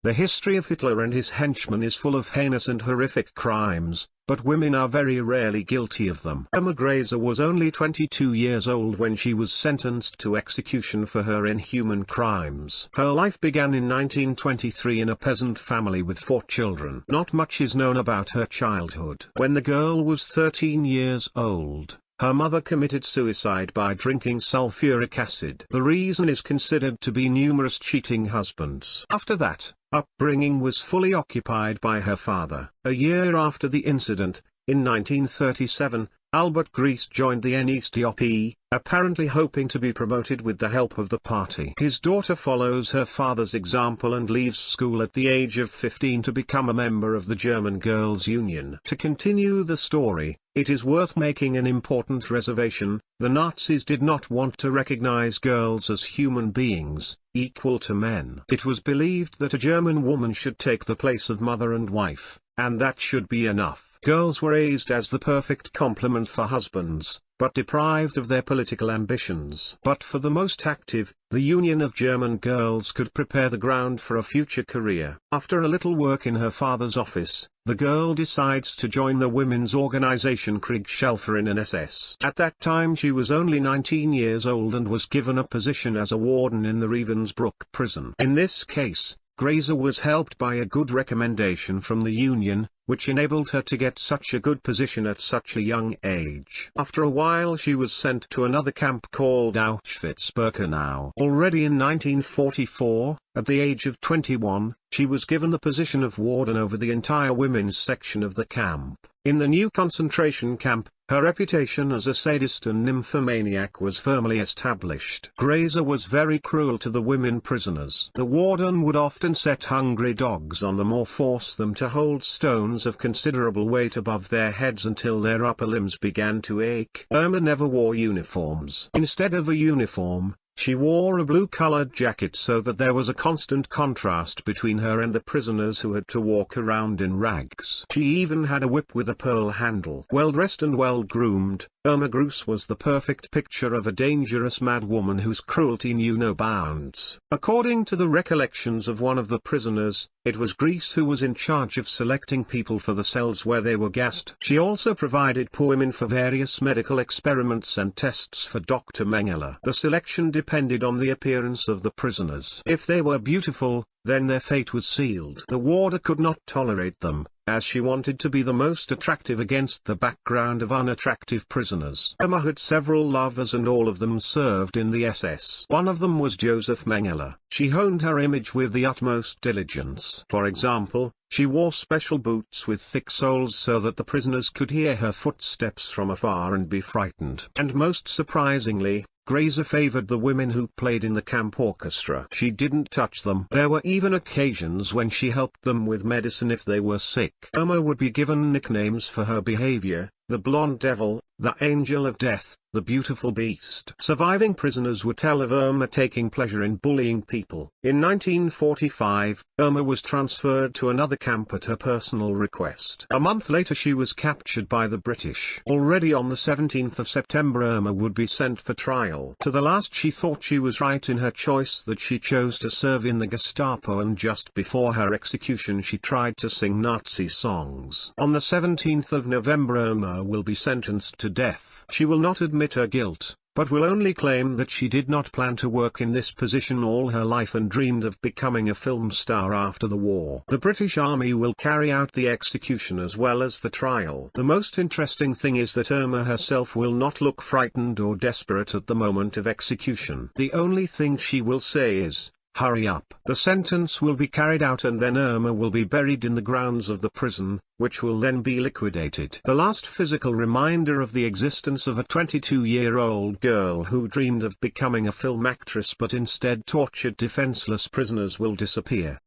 The history of Hitler and his henchmen is full of heinous and horrific crimes, but women are very rarely guilty of them. Irma Grese was only 22 years old when she was sentenced to execution for her inhuman crimes. Her life began in 1923 in a peasant family with 4 children. Not much is known about her childhood. When the girl was 13 years old, her mother committed suicide by drinking sulfuric acid. The reason is considered to be numerous cheating husbands. After that, upbringing was fully occupied by her father. A year after the incident, in 1937, Albert Grese joined the NSDAP, apparently hoping to be promoted with the help of the party. His daughter follows her father's example and leaves school at the age of 15 to become a member of the German Girls' Union. To continue the story, it is worth making an important reservation: the Nazis did not want to recognize girls as human beings, equal to men. It was believed that a German woman should take the place of mother and wife, and that should be enough. Girls were raised as the perfect complement for husbands, but deprived of their political ambitions. But for the most active, the Union of German Girls could prepare the ground for a future career. After a little work in her father's office, the girl decides to join the women's organization Kriegshelferin in SS. At that time she was only 19 years old and was given a position as a warden in the Ravensbrück prison. In this case, Grese was helped by a good recommendation from the Union, which enabled her to get such a good position at such a young age. After a while she was sent to another camp called Auschwitz-Birkenau. Already in 1944, at the age of 21, she was given the position of warden over the entire women's section of the camp. In the new concentration camp, her reputation as a sadist and nymphomaniac was firmly established. Grese was very cruel to the women prisoners. The warden would often set hungry dogs on them or force them to hold stones of considerable weight above their heads until their upper limbs began to ache. Irma never wore uniforms. Instead of a uniform, she wore a blue-colored jacket so that there was a constant contrast between her and the prisoners who had to walk around in rags. She even had a whip with a pearl handle. Well-dressed and well-groomed, Irma Grese was the perfect picture of a dangerous mad woman whose cruelty knew no bounds. According to the recollections of one of the prisoners, it was Grese who was in charge of selecting people for the cells where they were gassed. She also provided poor women for various medical experiments and tests for Dr. Mengele. The selection depended on the appearance of the prisoners. If they were beautiful, then their fate was sealed. The warder could not tolerate them, as she wanted to be the most attractive against the background of unattractive prisoners. Irma had several lovers and all of them served in the SS. One of them was Joseph Mengele. She honed her image with the utmost diligence. For example, she wore special boots with thick soles so that the prisoners could hear her footsteps from afar and be frightened. And most surprisingly, Grese favored the women who played in the camp orchestra. She didn't touch them. There were even occasions when she helped them with medicine if they were sick. Irma would be given nicknames for her behavior: the blonde devil, the angel of death, the beautiful beast. Surviving prisoners would tell of Irma taking pleasure in bullying people. In 1945, Irma was transferred to another camp at her personal request. A month later she was captured by the British. Already on the 17th of September Irma would be sent for trial. To the last she thought she was right in her choice that she chose to serve in the Gestapo, and just before her execution she tried to sing Nazi songs. On the 17th of November Irma will be sentenced to death. She will not admit her guilt, but will only claim that she did not plan to work in this position all her life and dreamed of becoming a film star after the war. The British Army will carry out the execution as well as the trial. The most interesting thing is that Irma herself will not look frightened or desperate at the moment of execution. The only thing she will say is, "Hurry up." The sentence will be carried out and then Irma will be buried in the grounds of the prison, which will then be liquidated. The last physical reminder of the existence of a 22-year-old girl who dreamed of becoming a film actress but instead tortured defenseless prisoners will disappear.